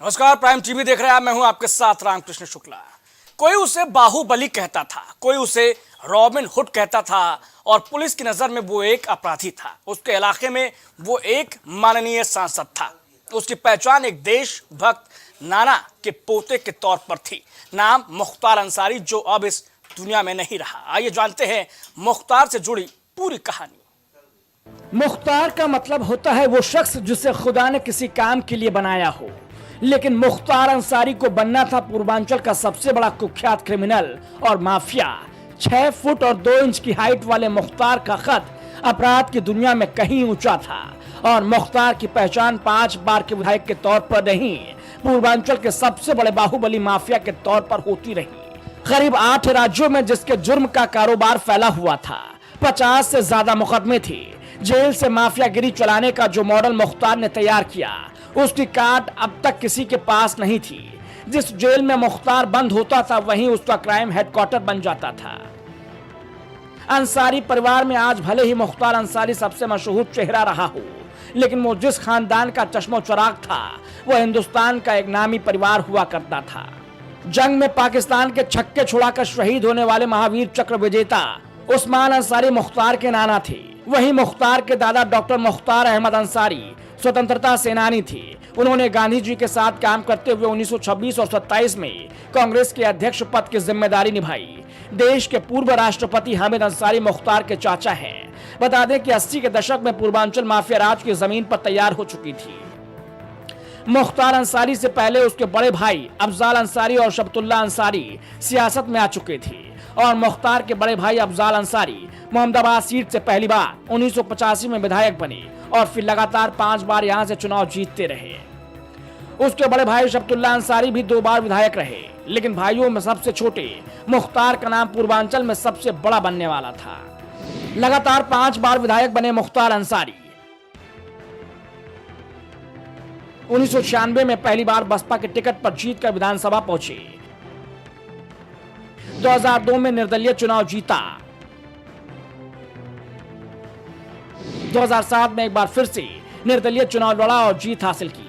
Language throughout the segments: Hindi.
नमस्कार, प्राइम टीवी देख रहे हैं आप। मैं हूं आपके साथ रामकृष्ण शुक्ला। कोई उसे बाहुबली कहता था, कोई उसे रॉबिन हुड कहता था और पुलिस की नजर में वो एक अपराधी था। उसके इलाके में वो एक माननीय सांसद था। उसकी पहचान एक देशभक्त नाना के पोते के तौर पर थी। नाम मुख्तार अंसारी, जो अब इस दुनिया में नहीं रहा। आइए जानते हैं मुख्तार से जुड़ी पूरी कहानी। मुख्तार का मतलब होता है वो शख्स जिसे खुदा ने किसी काम के लिए बनाया हो। लेकिन मुख्तार अंसारी को बनना था पूर्वांचल का सबसे बड़ा कुख्यात क्रिमिनल और माफिया। 6 फुट और 2 इंच की हाइट वाले मुख्तार का कद अपराध की दुनिया में कहीं ऊंचा था और मुख्तार की पहचान 5 बार के विधायक के तौर पर नहीं, पूर्वांचल के सबसे बड़े बाहुबली माफिया के तौर पर होती रही। करीब 8 राज्यों में जिसके जुर्म का कारोबार फैला हुआ था, 50 से ज्यादा मुकदमे थे। जेल से माफियागिरी चलाने का जो मॉडल मुख्तार ने तैयार किया, उसकी काट अब तक किसी के पास नहीं थी। जिस जेल में मुख्तार बंद होता था, वहीं उसका क्राइम हेडक्वार्टर बन जाता था। अंसारी परिवार में आज भले ही मुख्तार अंसारी सबसे मशहूर चेहरा रहा हो, लेकिन वो जिस खानदान का चश्मो चराग था, वह हिंदुस्तान का एक नामी परिवार हुआ करता था। जंग में पाकिस्तान के छक्के छुड़ाकर शहीद होने वाले महावीर चक्र विजेता उस्मान अंसारी मुख्तार के नाना थे। वहीं मुख्तार के दादा डॉक्टर मुख्तार अहमद अंसारी स्वतंत्रता सेनानी थे। उन्होंने गांधी जी के साथ काम करते हुए 1926 और 27 में कांग्रेस के अध्यक्ष पद की जिम्मेदारी निभाई। देश के पूर्व राष्ट्रपति हामिद अंसारी मुख्तार के चाचा हैं। बता दें कि 80 के दशक में पूर्वांचल माफिया राज की जमीन पर तैयार हो चुकी थी। मुख्तार अंसारी से पहले उसके बड़े भाई अफजाल अंसारी और शबतुल्ला अंसारी सियासत में आ चुके थे और मुख्तार के बड़े भाई अफजाल अंसारी मोहम्मदाबाद सीट से पहली बार 1985 में विधायक बने और फिर लगातार 5 बार यहां से चुनाव जीतते रहे। उसके बड़े भाई शबतुल्ला अंसारी भी 2 बार विधायक रहे, लेकिन भाइयों में सबसे छोटे मुख्तार का नाम पूर्वांचल में सबसे बड़ा बनने वाला था। लगातार 5 बार विधायक बने मुख्तार अंसारी। 1996 में पहली बार बसपा के टिकट पर जीतकर विधानसभा पहुंचे। 2002 में निर्दलीय चुनाव जीता। 2007 में एक बार फिर से निर्दलीय चुनाव लड़ा और जीत हासिल की।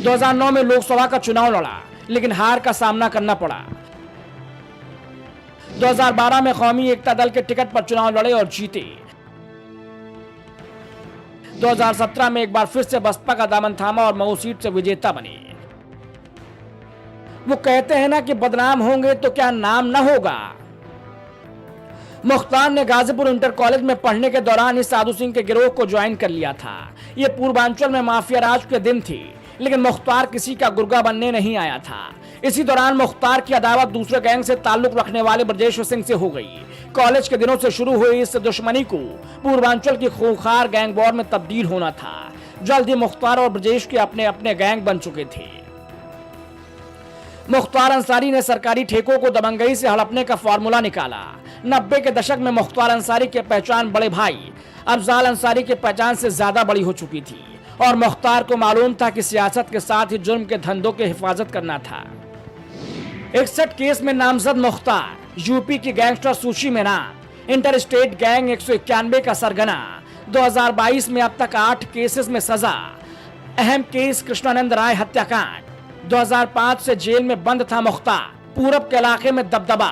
2009 में लोकसभा का चुनाव लड़ा, लेकिन हार का सामना करना पड़ा। 2012 में कौमी एकता दल के टिकट पर चुनाव लड़े और जीते। 2017 में एक बार फिर से बसपा का दामन थामा और मऊ सीट से विजेता बने। वो कहते हैं ना कि बदनाम होंगे तो क्या नाम ना होगा। मुख्तार ने गाजीपुर इंटर कॉलेज में पढ़ने के दौरान ही साधु सिंह के गिरोह को ज्वाइन कर लिया था। ये पूर्वांचल में माफिया राज के दिन थे, लेकिन मुख्तार किसी का गुर्गा बनने नहीं आया था। इसी दौरान मुख्तार की अदावत दूसरे गैंग से ताल्लुक रखने वाले ब्रजेश सिंह से हो गई। कॉलेज के दिनों से शुरू हुई इस दुश्मनी को पूर्वांचल की खूंखार गैंग वॉर में तब्दील होना था। जल्द ही मुख्तार और ब्रजेश के अपने अपने गैंग बन चुके थे। मुख्तार अंसारी ने सरकारी ठेकों को दबंगई से हड़पने का फॉर्मूला निकाला। 90 के दशक में मुख्तार अंसारी की पहचान बड़े भाई अफजाल अंसारी की पहचान से ज्यादा बड़ी हो चुकी थी और मुख्तार को मालूम था कि सियासत के साथ ही जुर्म के धंधों की हिफाजत करना था। 61 केस में नामजद मुख्तार, यूपी की गैंगस्टर सूची में नाम, इंटर स्टेट गैंग 191 का सरगना। 2022 में अब तक 8 केसेस में सजा। अहम केस कृष्णानंद राय हत्याकांड। 2005 से जेल में बंद था मुख्तार। पूरब के इलाके में दबदबा।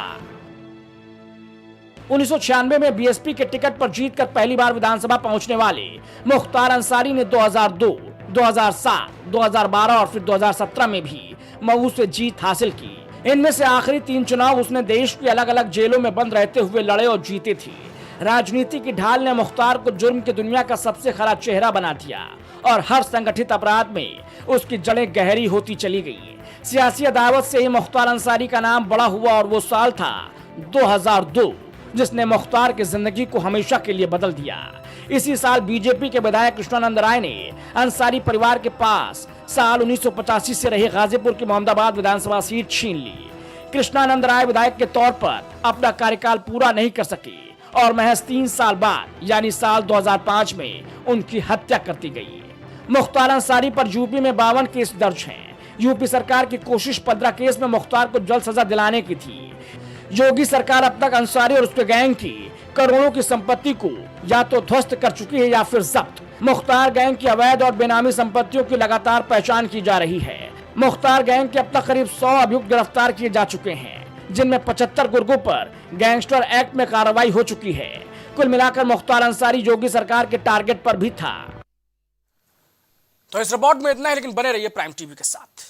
1996 में बीएसपी के टिकट पर जीतकर पहली बार विधानसभा पहुंचने वाले मुख्तार अंसारी ने 2002, 2007, 2012 और फिर 2017 में भी मऊ से जीत हासिल की। इनमें से आखिरी 3 चुनाव उसने देश की अलग अलग जेलों में बंद रहते हुए लड़े और जीते थे। राजनीति की ढाल ने मुख्तार को जुर्म की दुनिया का सबसे खरा चेहरा बना दिया और हर संगठित अपराध में उसकी जड़ें गहरी होती चली गई। सियासी अदावत से ही मुख्तार अंसारी का नाम बड़ा हुआ और वो साल था 2002, जिसने मुख्तार की जिंदगी को हमेशा के लिए बदल दिया। इसी साल बीजेपी के विधायक कृष्णानंद राय ने अंसारी परिवार के पास साल 1985 से रही गाजीपुर की मोहम्मदाबाद विधानसभा सीट छीन ली। कृष्णानंद राय विधायक के तौर पर अपना कार्यकाल पूरा नहीं कर सके और महज 3 साल बाद यानी साल 2005 में उनकी हत्या कर दी गई। मुख्तार अंसारी पर यूपी में 52 केस दर्ज हैं। यूपी सरकार की कोशिश 15 केस में मुख्तार को जल्द सजा दिलाने की थी। योगी सरकार अब तक अंसारी और उसके गैंग की करोड़ों की संपत्ति को या तो ध्वस्त कर चुकी है या फिर जब्त। मुख्तार गैंग की अवैध और बेनामी संपत्तियों की लगातार पहचान की जा रही है। मुख्तार गैंग के अब तक करीब 100 अभियुक्त गिरफ्तार किए जा चुके हैं, जिनमें 75 गुर्गों पर गैंगस्टर एक्ट में कार्रवाई हो चुकी है। कुल मिलाकर मुख्तार अंसारी योगी सरकार के टारगेट पर भी था। तो इस रिपोर्ट में इतना है, लेकिन बने रहिए प्राइम टीवी के साथ।